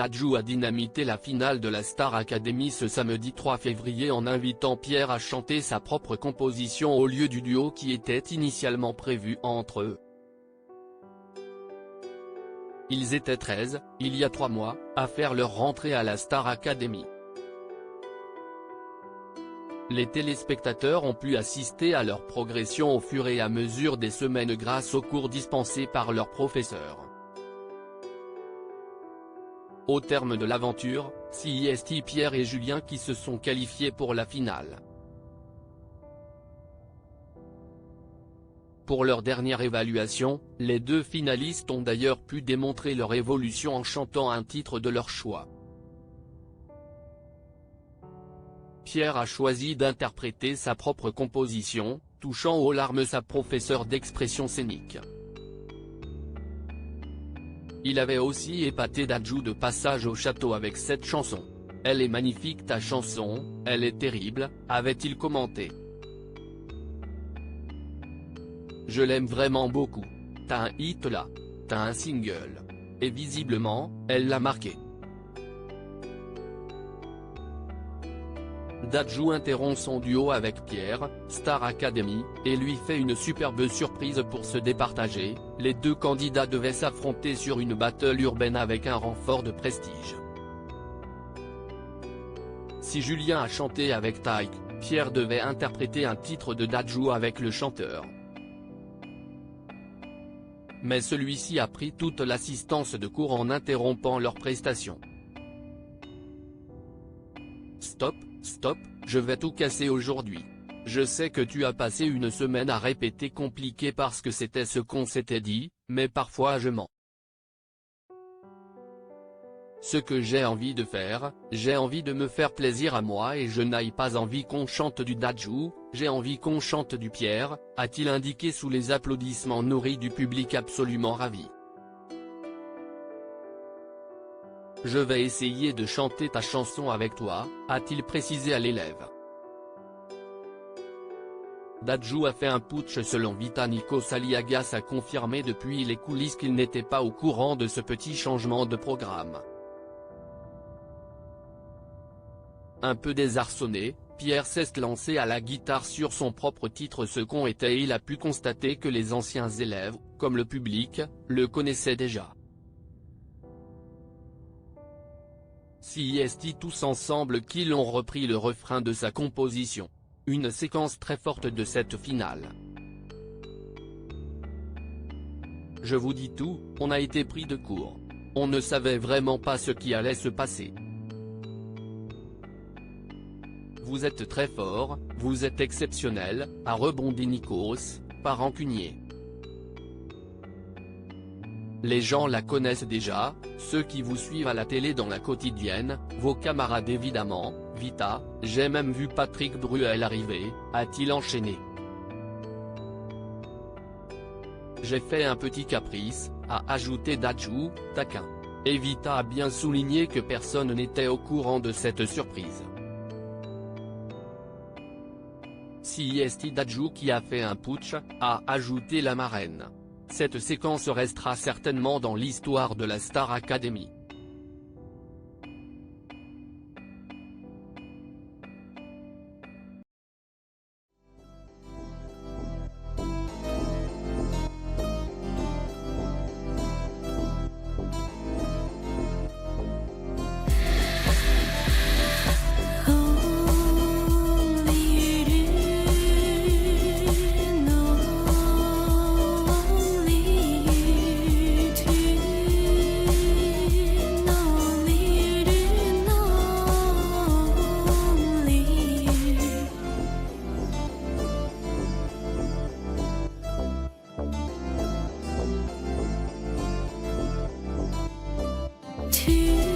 Dadju a dynamité la finale de la Star Academy ce samedi 3 février en invitant Pierre à chanter sa propre composition au lieu du duo qui était initialement prévu entre eux. Ils étaient 13, il y a 3 mois, à faire leur rentrée à la Star Academy. Les téléspectateurs ont pu assister à leur progression au fur et à mesure des semaines grâce aux cours dispensés par leurs professeurs. Au terme de l'aventure, c'est Pierre et Julien qui se sont qualifiés pour la finale. Pour leur dernière évaluation, les 2 finalistes ont d'ailleurs pu démontrer leur évolution en chantant un titre de leur choix. Pierre a choisi d'interpréter sa propre composition, touchant aux larmes sa professeure d'expression scénique. Il avait aussi épaté Dadju de passage au château avec cette chanson. « Elle est magnifique ta chanson, elle est terrible », avait-il commenté. « Je l'aime vraiment beaucoup. T'as un hit là. T'as un single. » Et visiblement, elle l'a marqué. Dadju interrompt son duo avec Pierre, Star Academy, et lui fait une superbe surprise pour se départager. Les 2 candidats devaient s'affronter sur une battle urbaine avec un renfort de prestige. Si Julien a chanté avec Taïk, Pierre devait interpréter un titre de Dadju avec le chanteur. Mais celui-ci a pris toute l'assistance de cours en interrompant leur prestation. Stop, stop, je vais tout casser aujourd'hui. Je sais que tu as passé une semaine à répéter compliqué parce que c'était ce qu'on s'était dit, mais parfois je mens. Ce que j'ai envie de faire, j'ai envie de me faire plaisir à moi et je n'ai pas envie qu'on chante du Dadju, j'ai envie qu'on chante du Pierre, a-t-il indiqué sous les applaudissements nourris du public absolument ravi. Je vais essayer de chanter ta chanson avec toi, a-t-il précisé à l'élève. Dadju a fait un putsch selon Vita. Nikos Aliagas a confirmé depuis les coulisses qu'il n'était pas au courant de ce petit changement de programme. Un peu désarçonné, Pierre s'est lancé à la guitare sur son propre titre Ce qu'on était. Il a pu constater que les anciens élèves, comme le public, le connaissaient déjà. C'est tous ensemble qu'ils ont repris le refrain de sa composition. Une séquence très forte de cette finale. Je vous dis tout, on a été pris de court. On ne savait vraiment pas ce qui allait se passer. Vous êtes très fort, vous êtes exceptionnel, a rebondi Nikos, pas rancunier. Les gens la connaissent déjà, ceux qui vous suivent à la télé dans la quotidienne, vos camarades évidemment, Vita, j'ai même vu Patrick Bruel arriver, a-t-il enchaîné. J'ai fait un petit caprice, a ajouté Dadju, taquin. Et Vita a bien souligné que personne n'était au courant de cette surprise. C'est Dadju qui a fait un putsch, a ajouté la marraine. Cette séquence restera certainement dans l'histoire de la Star Academy. To